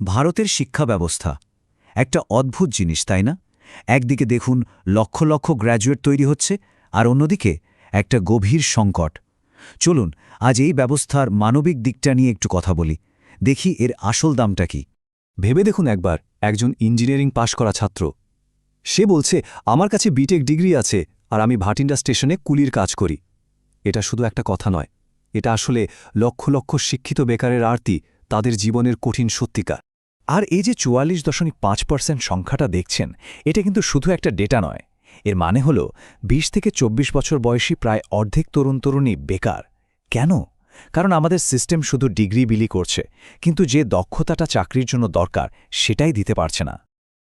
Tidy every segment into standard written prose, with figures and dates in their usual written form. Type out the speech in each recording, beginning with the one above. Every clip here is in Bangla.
ভারতের শিক্ষা ব্যবস্থা একটা অদ্ভুত জিনিস, তাই না? একদিকে দেখুন লক্ষ লক্ষ গ্র্যাজুয়েট তৈরি হচ্ছে, আর অন্যদিকে একটা গভীর সংকট। চলুন আজ এই ব্যবস্থার মানবিক দিকটা নিয়ে একটু কথা বলি, দেখি এর আসল দামটা কি। ভেবে দেখুন একবার, একজন ইঞ্জিনিয়ারিং পাশ করা ছাত্র, সে বলছে আমার কাছে বিটেক ডিগ্রি আছে আর আমি ভাটিন্ডা স্টেশনে কুলির কাজ করি। এটা শুধু একটা কথা নয়, এটা আসলে লক্ষ লক্ষ শিক্ষিত বেকারের আরতি, তাদের জীবনের কঠিন সত্যিকার। আর এই যে ৪৪.৫% সংখ্যাটা দেখছেন, এটা কিন্তু শুধু একটা ডেটা নয়। এর মানে হল ২০ থেকে ২৪ বছর বয়সী প্রায় অর্ধেক তরুণ-তরুণী বেকার। কেন? কারণ আমাদের সিস্টেম শুধু ডিগ্রি বিলি করছে, কিন্তু যে দক্ষতাটা চাকরির জন্য দরকার সেটাই দিতে পারছে না।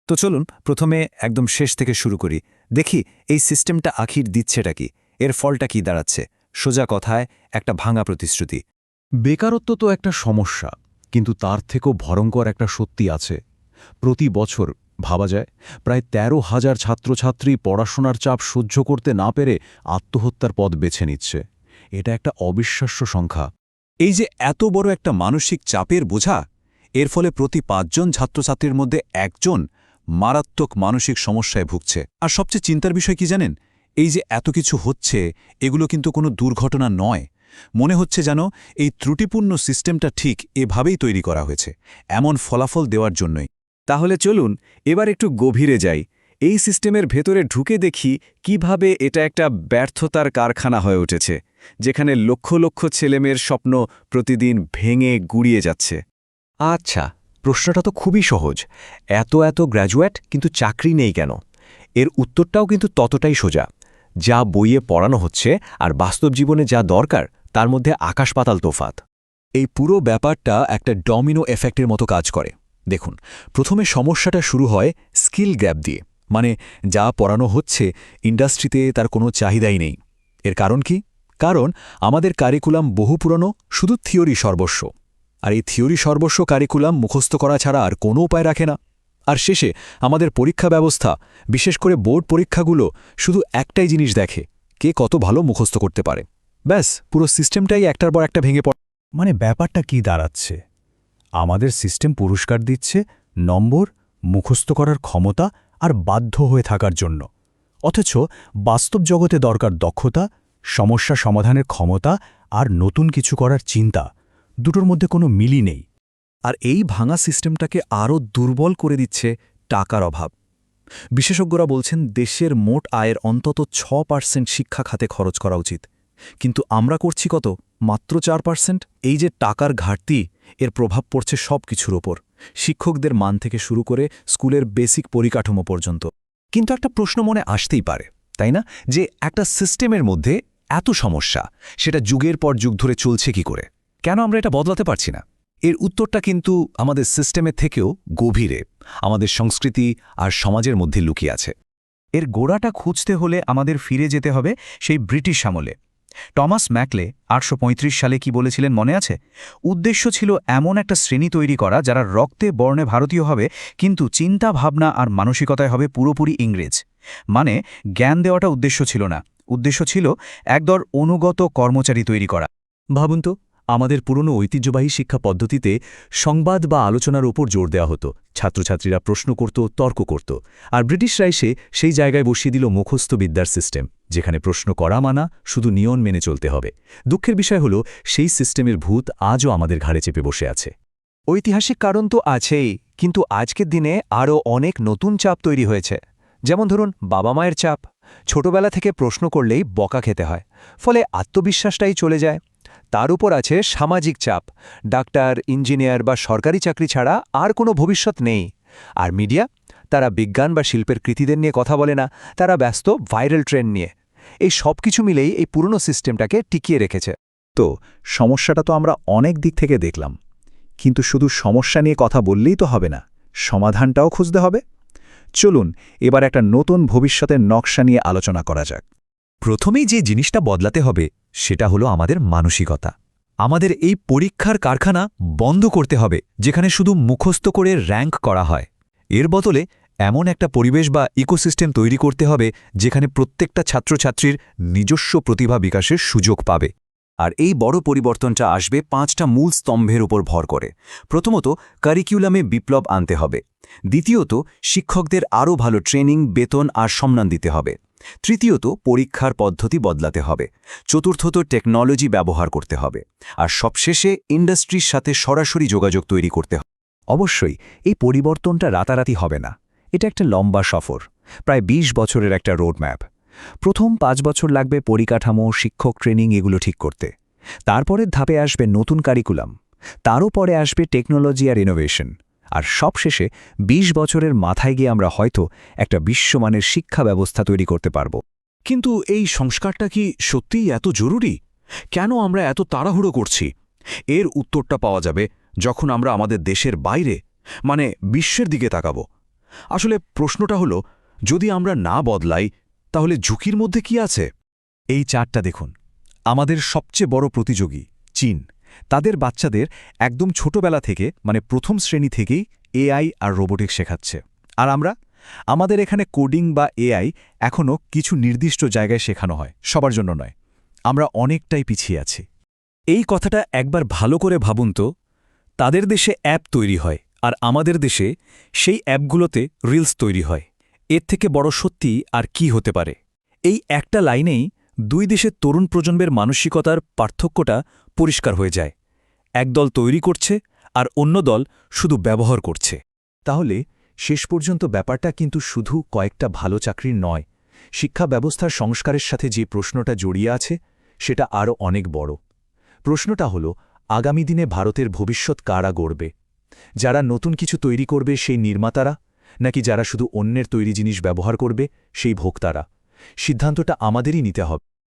তো চলুন প্রথমে একদম শেষ থেকে শুরু করি, দেখি এই সিস্টেমটা আখির দিচ্ছেটা কি, এর ফলটা কি দাঁড়াচ্ছে। সোজা কথায় একটা ভাঙা প্রতিশ্রুতি। বেকারত্ব তো একটা সমস্যা, কিন্তু তার থেকেও ভয়ঙ্কর একটা সত্যি আছে। প্রতি বছর ভাবা যায় প্রায় ১৩,০০০ ছাত্রছাত্রী পড়াশোনার চাপ সহ্য করতে না পেরে আত্মহত্যার পথ বেছে নিচ্ছে। এটা একটা অবিশ্বাস্য সংখ্যা। এই যে এত বড় একটা মানসিক চাপের বোঝা, এর ফলে প্রতি ৫ জন ছাত্রছাত্রীর মধ্যে একজন মারাত্মক মানসিক সমস্যায় ভুগছে। আর সবচেয়ে চিন্তার বিষয় কি জানেন? এই যে এত কিছু হচ্ছে, এগুলো কিন্তু কোনো দুর্ঘটনা নয়। মনে হচ্ছে যেন এই ত্রুটিপূর্ণ সিস্টেমটা ঠিক এভাবেই তৈরি করা হয়েছে, এমন ফলাফল দেওয়ার জন্যই। তাহলে চলুন এবার একটু গভীরে যাই, এই সিস্টেমের ভেতরে ঢুকে দেখি কিভাবে এটা একটা ব্যর্থতার কারখানা হয়ে উঠেছে, যেখানে লক্ষ লক্ষ ছেলেমেয়ের স্বপ্ন প্রতিদিন ভেঙে গুড়িয়ে যাচ্ছে। আচ্ছা, প্রশ্নটা তো খুবই সহজ। এত গ্র্যাজুয়েট কিন্তু চাকরি নেই কেন? এর উত্তরটাও কিন্তু ততটাই সোজা। যা বইয়ে পড়ানো হচ্ছে আর বাস্তব জীবনে যা দরকার, তার মধ্যে আকাশ-পাতাল তফাৎ। এই পুরো ব্যাপারটা একটা ডমিনো এফেক্টের মতো কাজ করে। দেখুন, প্রথমে সমস্যাটা শুরু হয় স্কিল গ্যাপ দিয়ে, মানে যা পড়ানো হচ্ছে ইন্ডাস্ট্রিতে তার কোনো চাহিদাই নেই। এর কারণ কি? কারণ আমাদের কারিকুলাম বহু পুরনো, শুধু থিওরি সর্বস্ব। আর এই থিওরি সর্বস্ব কারিকুলাম মুখস্থ করা ছাড়া আর কোনো উপায় রাখে না। আর শেষে আমাদের পরীক্ষা ব্যবস্থা, বিশেষ করে বোর্ড পরীক্ষাগুলো, শুধু একটাই জিনিস দেখে, কে কত ভালো মুখস্থ করতে পারে। ব্যাস, পুরো সিস্টেমটাই একটার পর একটা ভেঙে পড়ে। মানে ব্যাপারটা কি দাঁড়াচ্ছে? আমাদের সিস্টেম পুরস্কার দিচ্ছে নম্বর, মুখস্থ করার ক্ষমতা আর বাধ্য হয়ে থাকার জন্য, অথচ বাস্তব জগতে দরকার দক্ষতা, সমস্যা সমাধানের ক্ষমতা আর নতুন কিছু করার চিন্তা। দুটোর মধ্যে কোনো মিলই নেই। আর এই ভাঙা সিস্টেমটাকে আরও দুর্বল করে দিচ্ছে টাকার অভাব। বিশেষজ্ঞরা বলছেন দেশের মোট আয়ের অন্তত ৬% শিক্ষা খাতে খরচ করা উচিত, কিন্তু আমরা করছি কত? মাত্র ৪%। এই যে টাকার ঘাটতি, এর প্রভাব পড়ছে সব কিছুর ওপর, শিক্ষকদের মান থেকে শুরু করে স্কুলের বেসিক পরিকাঠামো পর্যন্ত। কিন্তু একটা প্রশ্ন মনে আসতেই পারে, তাই না, যে একটা সিস্টেমের মধ্যে এত সমস্যা, সেটা যুগের পর যুগ ধরে চলছে কি করে? কেন আমরা এটা বদলাতে পারছি না? এর উত্তরটা কিন্তু আমাদের সিস্টেমের থেকেও গভীরে, আমাদের সংস্কৃতি আর সমাজের মধ্যে লুকিয়ে আছে। এর গোড়াটা খুঁজতে হলে আমাদের ফিরে যেতে হবে সেই ব্রিটিশ আমলে। টমাস ম্যাকলে ৮৩৫ সালে কি বলেছিলেন মনে আছে? উদ্দেশ্য ছিল এমন একটা শ্রেণী তৈরি করা যারা রক্তে বর্ণে ভারতীয় হবে, কিন্তু চিন্তা ভাবনা আর মানসিকতায় হবে পুরোপুরি ইংরেজ। মানে জ্ঞান দেওয়াটা উদ্দেশ্য ছিল না, উদ্দেশ্য ছিল একদল অনুগত কর্মচারী তৈরি করা। ভাবুন তো, আমাদের পুরনো ঐতিহ্যবাহী শিক্ষা পদ্ধতিতে সংবাদ বা আলোচনার ওপর জোর দেওয়া হতো। ছাত্রছাত্রীরা প্রশ্ন করত, তর্ক করত। আর ব্রিটিশরা এসে সেই জায়গায় বসিয়ে দিল মুখস্থ বিদ্যার সিস্টেম, যেখানে প্রশ্ন করা মানা, শুধু নিয়ম মেনে চলতে হবে। দুঃখের বিষয় হল, সেই সিস্টেমের ভূত আজও আমাদের ঘাড়ে চেপে বসে আছে। ঐতিহাসিক কারণ তো আছেই, কিন্তু আজকের দিনে আরও অনেক নতুন চাপ তৈরি হয়েছে। যেমন ধরুন বাবা মায়ের চাপ, ছোটবেলা থেকে প্রশ্ন করলেই বকা খেতে হয়, ফলে আত্মবিশ্বাসটাই চলে যায়। তার উপর আছে সামাজিক চাপ, ডাক্তার, ইঞ্জিনিয়ার বা সরকারি চাকরি ছাড়া আর কোনো ভবিষ্যৎ নেই। আর মিডিয়া, তারা বিজ্ঞান বা শিল্পের কৃতিদের নিয়ে কথা বলে না, তারা ব্যস্ত ভাইরাল ট্রেন্ড নিয়ে। এই সব কিছু মিলেই এই পুরনো সিস্টেমটাকে টিকিয়ে রেখেছে। তো সমস্যাটা তো আমরা অনেক দিক থেকে দেখলাম, কিন্তু শুধু সমস্যা নিয়ে কথা বললেই তো হবে না, সমাধানটাও খুঁজতে হবে। চলুন এবার একটা নতুন ভবিষ্যতের নকশা নিয়ে আলোচনা করা যাক। প্রথমেই যে জিনিসটা বদলাতে হবে সেটা হলো আমাদের মানসিকতা। আমাদের এই পরীক্ষার কারখানা বন্ধ করতে হবে, যেখানে শুধু মুখস্থ করে র্যাঙ্ক করা হয়। এর বদলে এমন একটা পরিবেশ বা ইকোসিস্টেম তৈরি করতে হবে যেখানে প্রত্যেকটা ছাত্রছাত্রীর নিজস্ব প্রতিভা বিকাশের সুযোগ পাবে। আর এই বড় পরিবর্তনটা আসবে 5টা মূল স্তম্ভের উপর ভর করে। প্রথমত, কারিকুলামে বিপ্লব আনতে হবে। দ্বিতীয়ত, শিক্ষকদের আরও ভালো ট্রেনিং, বেতন আর সম্মান দিতে হবে। তৃতীয়ত, পরীক্ষার পদ্ধতি বদলাতে হবে। চতুর্থত, টেকনোলজি ব্যবহার করতে হবে। আর সবশেষে ইন্ডাস্ট্রির সাথে সরাসরি যোগাযোগ তৈরি করতে হবে। অবশ্যই এই পরিবর্তনটা রাতারাতি হবে না। এটা একটা লম্বা সফর, প্রায় ২০ বছরের একটা রোডম্যাপ। প্রথম ৫ বছর লাগবে পরিকাঠামো, শিক্ষক ট্রেনিং এগুলো ঠিক করতে। তারপরের ধাপে আসবে নতুন কারিকুলাম, তারও পরে আসবে টেকনোলজি আর ইনোভেশন। আর সবশেষে ২০ বছরের মাথায় গিয়ে আমরা হয়তো একটা বিশ্বমানের শিক্ষা ব্যবস্থা তৈরি করতে পারব। কিন্তু এই সংস্কারটা কি সত্যিই এত জরুরি? কেন আমরা এত তাড়াহুড়ো করছি? এর উত্তরটা পাওয়া যাবে যখন আমরা আমাদের দেশের বাইরে, মানে বিশ্বের দিকে তাকাব। আসলে প্রশ্নটা হলো, যদি আমরা না বদলাই তাহলে ঝুঁকির মধ্যে কি আছে? এই চারটা দেখুন। আমাদের সবচেয়ে বড় প্রতিযোগী চীন, তাদের বাচ্চাদের একদম ছোটবেলা থেকে, মানে প্রথম শ্রেণী থেকেই এআই আর রোবোটিক্স শেখাচ্ছে। আর আমাদের এখানে কোডিং বা এআই এখনও কিছু নির্দিষ্ট জায়গায় শেখানো হয়, সবার জন্য নয়। আমরা অনেকটাই পিছিয়ে আছি। এই কথাটা একবার ভালো করে ভাবুন তো। তাদের দেশে অ্যাপ তৈরি হয়, আর আমাদের দেশে সেই অ্যাপগুলোতে রিলস তৈরি হয়। এর থেকে বড় সত্যি আর কি হতে পারে? এই একটা লাইনেই দুই দেশের তরুণ প্রজন্মের মানসিকতার পার্থক্যটা পরিষ্কার হয়ে যায়। একদল তৈরি করছে আর অন্য দল শুধু ব্যবহার করছে। তাহলে শেষ পর্যন্ত ব্যাপারটা কিন্তু শুধু কয়েকটা ভালো চাকরির নয়। শিক্ষা ব্যবস্থার সংস্কারের সাথে যে প্রশ্নটা জড়িয়ে আছে সেটা আরও অনেক বড়। প্রশ্নটা হলো, আগামী দিনে ভারতের ভবিষ্যৎ কারা গড়বে? যারা নতুন কিছু তৈরি করবে সেই নির্মাতারা, নাকি যারা শুধু অন্যের তৈরি জিনিস ব্যবহার করবে সেই ভোক্তারা? সিদ্ধান্তটা আমাদেরই নিতে হবে।